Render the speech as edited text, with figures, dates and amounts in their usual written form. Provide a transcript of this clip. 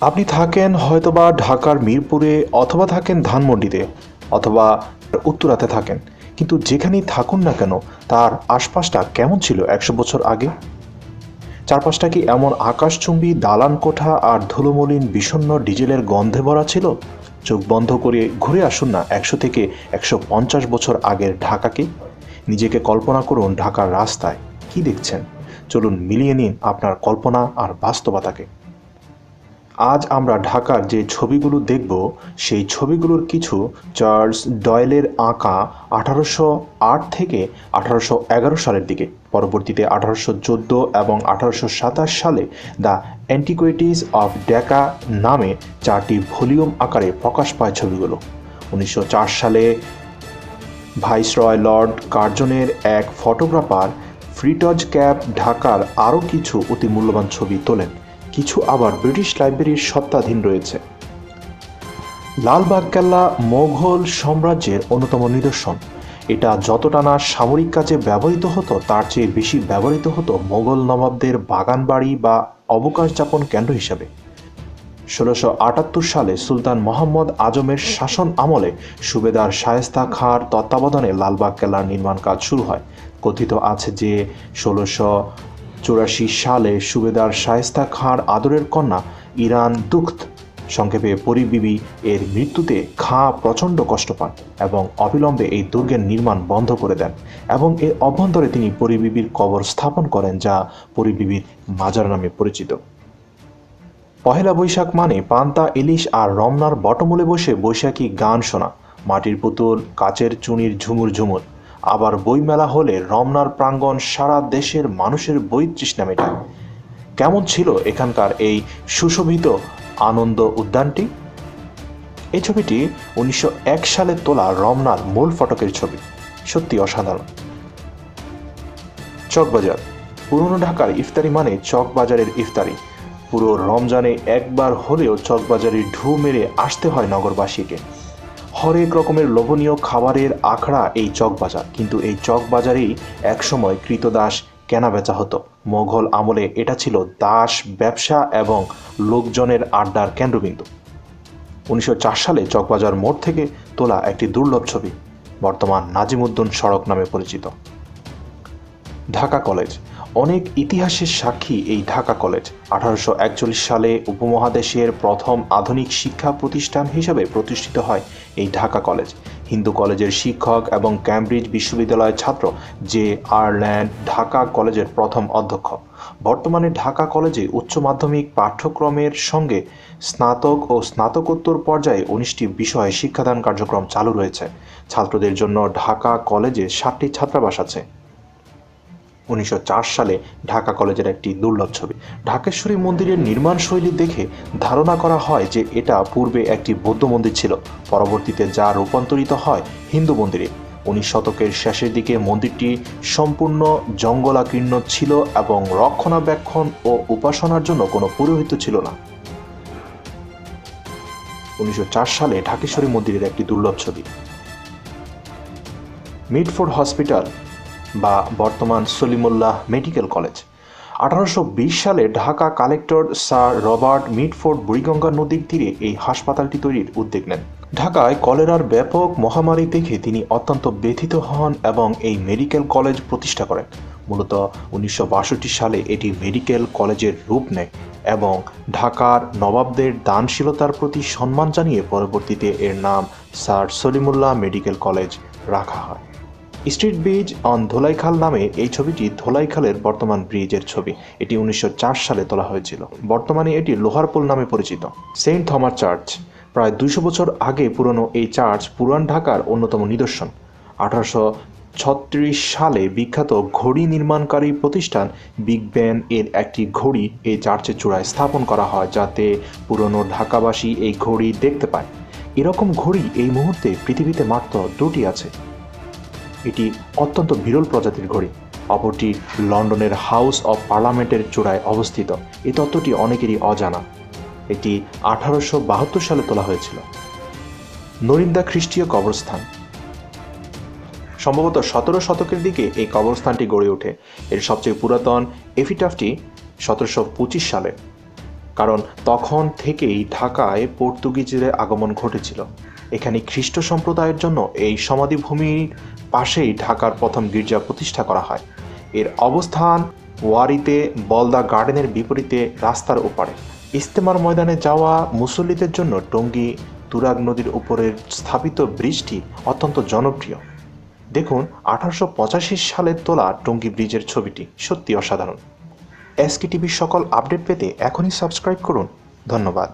আপনি থাকেন হয়তোবা ঢাকার মিরপুরে, অথবা থাকেন ধানমন্ডিতে, অথবা উত্তরাতে থাকেন, কিন্তু যেখানেই থাকুন না কেন তার আশপাশটা কেমন ছিল ১০০ বছর আগে? চারপাশটা কি এমন আকাশচুম্বী দালান কোঠা আর ধুলোমলিন বিষণ্ণ ডিজেলের গন্ধে ভরা ছিল? চোখ বন্ধ করে ঘুরে আসুন না ১০০ থেকে ১৫০ বছর আগের ঢাকাকে। নিজেকে কল্পনা করুন ঢাকার রাস্তায় কি দেখছেন। চলুন মিলিয়ে নিন আপনার কল্পনা আর বাস্তবতাকে। আজ আমরা ঢাকার যে ছবিগুলো দেখব, সেই ছবিগুলোর কিছু চার্লস ডয়েলের আঁকা ১৮০৮ থেকে ১৮১১ সালের দিকে। পরবর্তীতে ১৮১৪ এবং ১৮২৭ সালে দ্য অ্যান্টিকুইটিস অফ ঢাকা নামে ৪টি ভলিউম আকারে প্রকাশ পায় ছবিগুলো। ১৯০৪ সালে ভাইসরয় লর্ড কার্জনের এক ফটোগ্রাফার ফ্রিটজ ক্যাপ ঢাকার আরও কিছু অতি মূল্যবান ছবি তোলেন। কিছু আবার ব্রিটিশ লাইব্রেরির সত্ত্বাধীন রয়েছে। লালবাগ কেল্লা মোগল সাম্রাজ্যের অন্যতম নিদর্শন। এটা যতটা না সামরিক কাজে ব্যবহৃত হতো, তার চেয়ে বেশি ব্যবহৃত হতো মোগল নবাবদের বাগানবাড়ি বা অবকাশ যাপন কেন্দ্র হিসাবে। ১৬৭৮ সালে সুলতান মোহাম্মদ আজমের শাসন আমলে সুবেদার শায়েস্তা খাঁর তত্ত্বাবধানে লালবাগ কেল্লার নির্মাণ কাজ শুরু হয়। কথিত আছে যে ১৬৮৪ সালে সুবেদার শায়েস্তা খাঁর আদরের কন্যা ইরান দুখত, সংক্ষেপে পরি বিবি, এর মৃত্যুতে খাঁ প্রচণ্ড কষ্ট পান এবং অবিলম্বে এই দুর্গের নির্মাণ বন্ধ করে দেন এবং এর অভ্যন্তরে তিনি পরি বিবির কবর স্থাপন করেন, যা পরি বিবির মাজার নামে পরিচিত। পহেলা বৈশাখ মানে পান্তা ইলিশ আর রমনার বটমূলে বসে বৈশাখী গান শোনা, মাটির পুতুল, কাচের চুনির ঝুমুর ঝুমুর। আবার বইমেলা হলে রমনার প্রাঙ্গণ সারা দেশের মানুষের বই তৃষ্ণা মেটায়। কেমন ছিল এখানকার এই সুশোভিত আনন্দ উদ্যানটি? এই ছবিটি ১৯০১ সালে তোলা রমনার মূল ফটকের ছবি। সত্যি অসাধারণ। চকবাজার। পুরনো ঢাকার ইফতারি মানে চকবাজারের ইফতারি। পুরো রমজানে একবার হলেও চকবাজারে ঢু মেরে আসতে হয় নগরবাসীকে। হরেক রকমের লোভনীয় খাবারের আখড়া এই চকবাজার। কিন্তু এই চকবাজারেই একসময় কৃতদাস কেনাবেচা হতো। মোগল আমলে এটা ছিল দাস ব্যবসা এবং লোকজনের আড্ডার কেন্দ্রবিন্দু। ১৯০৪ সালে চকবাজার মোড় থেকে তোলা একটি দুর্লভ ছবি, বর্তমান নাজিমউদ্দিন সড়ক নামে পরিচিত। ঢাকা কলেজ। অনেক ইতিহাসের সাক্ষী এই ঢাকা কলেজ। ১৮৪১ সালে উপমহাদেশের প্রথম আধুনিক শিক্ষা প্রতিষ্ঠান হিসেবে প্রতিষ্ঠিত হয় এই ঢাকা কলেজ। হিন্দু কলেজের শিক্ষক এবং ক্যামব্রিজ বিশ্ববিদ্যালয়ের ছাত্র জে আয়ারল্যান্ড ঢাকা কলেজের প্রথম অধ্যক্ষ। বর্তমানে ঢাকা কলেজে উচ্চ মাধ্যমিক পাঠ্যক্রমের সঙ্গে স্নাতক ও স্নাতকোত্তর পর্যায়ে ১৯টি বিষয়ে শিক্ষাদান কার্যক্রম চালু রয়েছে। ছাত্রদের জন্য ঢাকা কলেজে 7টি ছাত্রাবাস আছে। ১৯০৪ সালে ঢাকা কলেজের একটি দুর্লভ ছবি। ঢাকেশ্বরী মন্দিরের নির্মাণ শৈলী দেখে ধারণা করা হয় যে এটা পূর্বে একটি বৌদ্ধ মন্দির ছিল, পরবর্তীতে যা রূপান্তরিত হয় হিন্দু মন্দিরে। ১৯ শতকের শেষের দিকে মন্দিরটি সম্পূর্ণ জঙ্গলাকীর্ণ ছিল এবং রক্ষণাবেক্ষণ ও উপাসনার জন্য কোনো পুরোহিত ছিল না। ১৯০৪ সালে ঢাকেশ্বরী মন্দিরের একটি দুর্লভ ছবি। মিডফোর্ড হসপিটাল বা বর্তমান সলিমুল্লাহ মেডিকেল কলেজ। ১৮২০ সালে Dhaka collector sir Robert Mitford Buriganga নদীর তীরে এই হাসপাতালটি তৈরির উদ্যোগ নেন। ঢাকায় কলেরার ব্যাপক মহামারী দেখে তিনি অত্যন্ত ব্যথিত হন এবং এই মেডিকেল কলেজ প্রতিষ্ঠা করেন। মূলত ১৯৬২ সালে এটি মেডিকেল কলেজের রূপ নেয় এবং ঢাকার নবাবদের দানশীলতার প্রতি সম্মান জানিয়ে পরবর্তীতে এর নাম স্যার সলিমুল্লাহ মেডিকেল কলেজ রাখা হয়। স্ট্রিট ব্রিজ অন ধোলাইখাল নামে এই ছবিটি ধোলাইখালের বর্তমান ব্রিজের ছবি। এটি ১৯০৪ সালে তোলা হয়েছিল। বর্তমানে এটি লোহারপুল নামে পরিচিত। Saint Thomas Church. প্রায় ২০০ বছর আগে পুরনো এই চার্চ পুরান ঢাকার অন্যতম নিদর্শন। ১৮৩৬ সালে বিখ্যাত ঘড়ি নির্মাণকারী প্রতিষ্ঠান বিগ ব্যান এর একটি ঘড়ি এই চার্চের চূড়ায় স্থাপন করা হয়, যাতে পুরনো ঢাকাবাসী এই ঘড়ি দেখতে পায়। এরকম ঘড়ি এই মুহূর্তে পৃথিবীতে মাত্র 2টি আছে। এটি অত্যন্ত বিরল প্রজাতির ঘড়ি। অপরটি লন্ডনের হাউস অব পার্লামেন্টের চূড়ায় অবস্থিত। এই তত্ত্বটি অনেকেরই অজানা। এটি ১৮৭২ সালে তোলা হয়েছিল। নরিন্দা খ্রিস্টীয় কবরস্থান। সম্ভবত ১৭ শতকের দিকে এই কবরস্থানটি গড়ে ওঠে। এর সবচেয়ে পুরাতন এপিটাফটি ১৭২৫ সালে। কারণ তখন থেকেই ঢাকায় পর্তুগিজদের আগমন ঘটেছিল। এখানে খ্রিস্ট সম্প্রদায়ের জন্য এই সমাধিভূমির পাশেই ঢাকার প্রথম গির্জা প্রতিষ্ঠা করা হয়। এর অবস্থান ওয়ারিতে বলদা গার্ডেনের বিপরীতে রাস্তার ওপারে। ইজতেমার ময়দানে যাওয়া মুসল্লিদের জন্য টঙ্গী তুরাগ নদীর উপরের স্থাপিত ব্রিজটি অত্যন্ত জনপ্রিয়। দেখুন 1885 সালে তোলা টঙ্গী ব্রিজের ছবিটি সত্যি অসাধারণ। এসকে টিভির সকল আপডেট পেতে এখনই সাবস্ক্রাইব করুন। ধন্যবাদ।